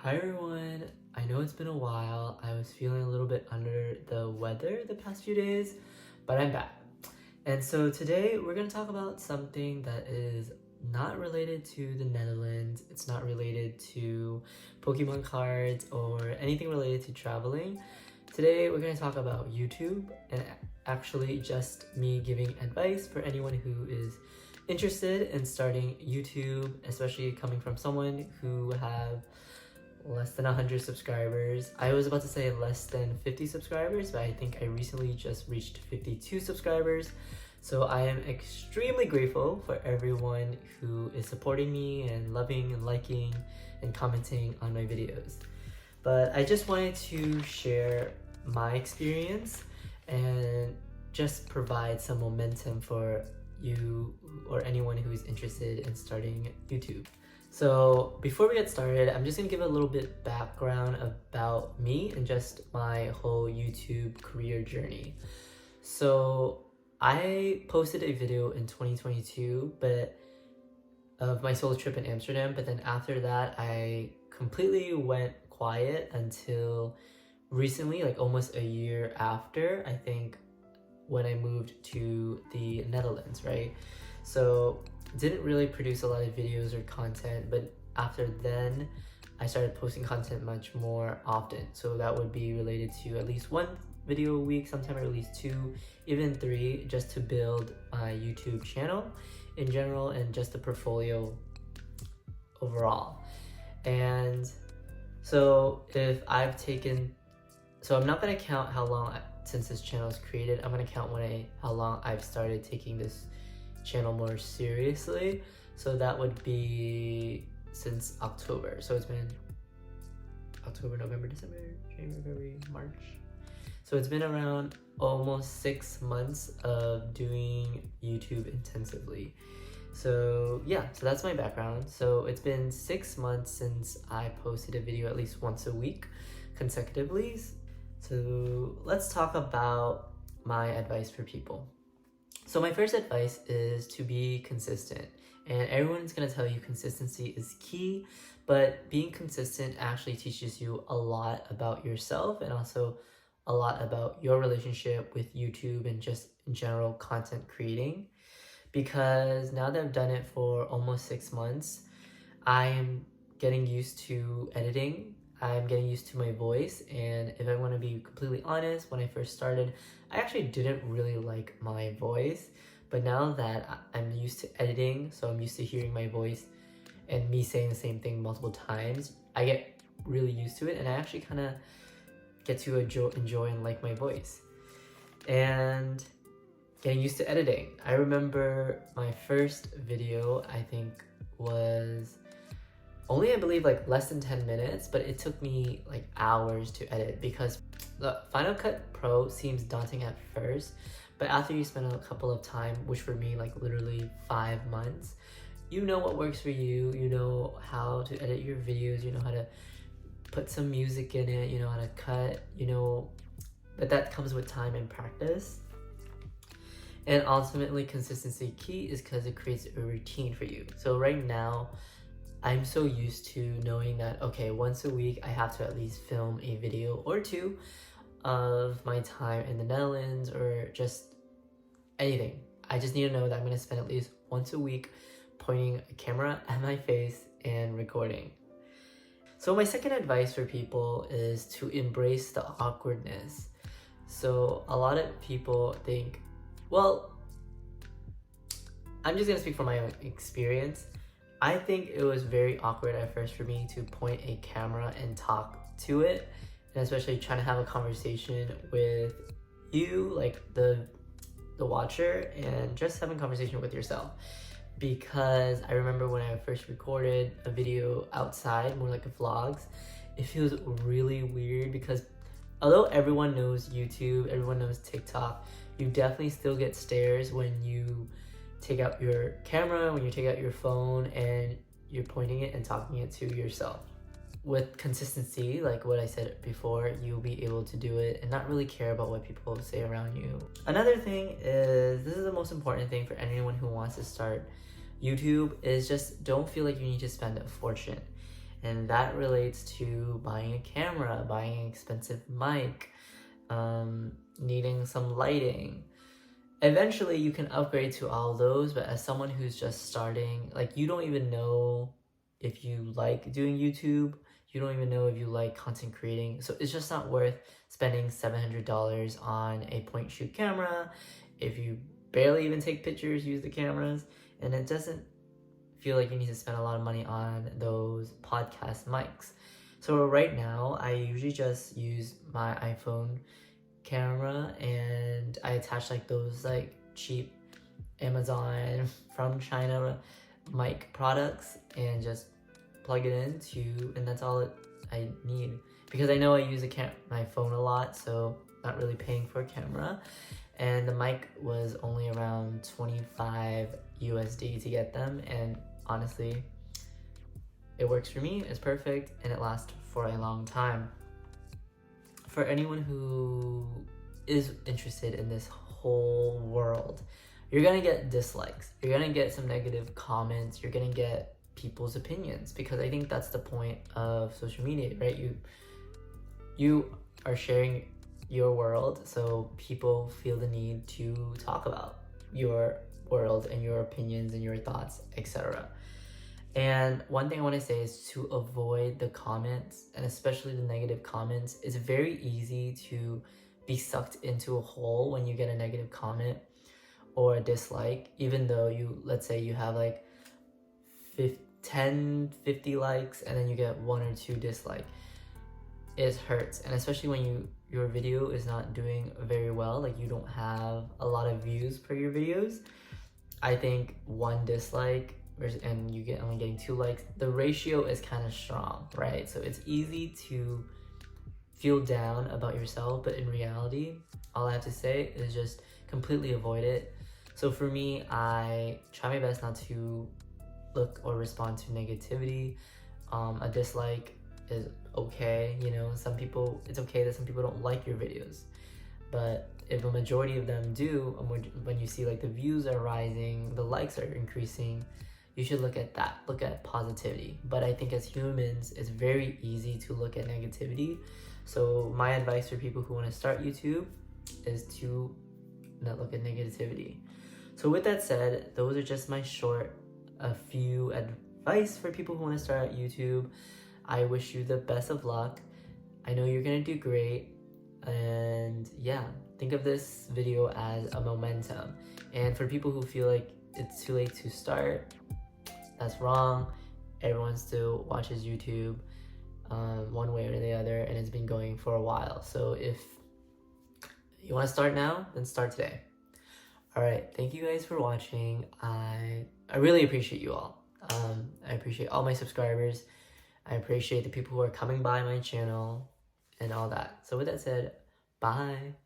Hi everyone, I know it's been a while. I was feeling a little bit under the weather the past few days, but I'm back. And so today we're going to talk about something that is not related to the Netherlands. It's not related to Pokemon cards or anything related to traveling. Today we're going to talk about YouTube and actually just me giving advice for anyone who is interested in starting YouTube, especially coming from someone who have less than 100 subscribers. I was about to say less than 50 subscribers, but I think I recently just reached 52 subscribers. So I am extremely grateful for everyone who is supporting me and loving and liking and commenting on my videos. But I just wanted to share my experience and just provide some momentum for you or anyone who's interested in starting YouTube. So before we get started, I'm just gonna give a little bit background about me and just my whole YouTube career journey. So I posted a video in 2022 of my solo trip in Amsterdam, but then after that I completely went quiet until recently, like almost a year after, I think, when I moved to the Netherlands, right? So didn't really produce a lot of videos or content, but after then I started posting content much more often. So that would be related to at least one video a week, sometimes at least 2, even 3, just to build my YouTube channel in general and just a portfolio overall. And so I'm not gonna count how long since this channel is created. I'm gonna count how long I've started taking this channel more seriously. So that would be since October. So it's been October, November, December, January, February, March. So it's been around almost 6 months of doing YouTube intensively. So yeah, so that's my background. So it's been 6 months since I posted a video at least once a week consecutively. So let's talk about my advice for people. So my first advice is to be consistent, and everyone's gonna tell you consistency is key, but being consistent actually teaches you a lot about yourself and also a lot about your relationship with YouTube and just in general content creating. Because now that I've done it for almost 6 months, I'm getting used to editing. I'm getting used to my voice, and if I want to be completely honest, when I first started, I actually didn't really like my voice, but now that I'm used to editing, so I'm used to hearing my voice and me saying the same thing multiple times, I get really used to it, and I actually kind of get to enjoy and like my voice. And getting used to editing. I remember my first video, I think, was only, I believe, like less than 10 minutes, but it took me like hours to edit because the Final Cut Pro seems daunting at first, but after you spend a couple of time, which for me, like literally 5 months, you know what works for you, you know how to edit your videos, you know how to put some music in it, you know how to cut, you know, but that comes with time and practice. And ultimately, consistency key is because it creates a routine for you. So right now, I'm so used to knowing that, okay, once a week I have to at least film a video or 2 of my time in the Netherlands or just anything. I just need to know that I'm going to spend at least once a week pointing a camera at my face and recording. So my second advice for people is to embrace the awkwardness. So a lot of people think, well, I'm just going to speak from my own experience. I think it was very awkward at first for me to point a camera and talk to it, and especially trying to have a conversation with you, like the watcher, and just having a conversation with yourself. Because I remember when I first recorded a video outside, more like a vlogs, it feels really weird because although everyone knows YouTube, everyone knows TikTok, you definitely still get stares when you take out your camera, when you take out your phone and you're pointing it and talking it to yourself. With consistency, like what I said before, you'll be able to do it and not really care about what people say around you. Another thing is, this is the most important thing for anyone who wants to start YouTube, is just don't feel like you need to spend a fortune. And that relates to buying a camera, buying an expensive mic, needing some lighting. Eventually you can upgrade to all those, but as someone who's just starting, like, you don't even know if you like doing YouTube, you don't even know if you like content creating, so it's just not worth spending $700 on a point and shoot camera if you barely even take pictures, use the cameras, and it doesn't feel like you need to spend a lot of money on those podcast mics. So right now I usually just use my iPhone camera, and I attach like those like cheap Amazon from China mic products and just plug it into, and that's all I need, because I know I use my phone a lot, so not really paying for a camera. And the mic was only around 25 USD to get them, and honestly it works for me, it's perfect, and it lasts for a long time. For anyone who is interested in this whole world, you're gonna get dislikes, you're gonna get some negative comments, you're gonna get people's opinions, because I think that's the point of social media, right? You are sharing your world, so people feel the need to talk about your world and your opinions and your thoughts, etc. And one thing I want to say is to avoid the comments, and especially the negative comments. It's very easy to be sucked into a hole when you get a negative comment or a dislike, even though let's say you have like 50 likes and then you get 1 or 2 dislike. It hurts, and especially when your video is not doing very well, like you don't have a lot of views per your videos. I think 1 dislike and you only getting 2 likes, the ratio is kind of strong, right? So it's easy to feel down about yourself, but in reality, all I have to say is just completely avoid it. So for me, I try my best not to look or respond to negativity. A dislike is okay, you know, it's okay that some people don't like your videos, but if a majority of them do, when you see like the views are rising, the likes are increasing, you should look at that, look at positivity. But I think as humans, it's very easy to look at negativity. So my advice for people who want to start YouTube is to not look at negativity. So with that said, those are just my a few advice for people who want to start YouTube. I wish you the best of luck. I know you're gonna do great. And yeah, think of this video as a momentum. And for people who feel like it's too late to start, that's wrong. Everyone still watches YouTube one way or the other, and it's been going for a while. So if you want to start now, then start today. All right, thank you guys for watching. I really appreciate you all. I appreciate all my subscribers. I appreciate the people who are coming by my channel and all that. So with that said, bye.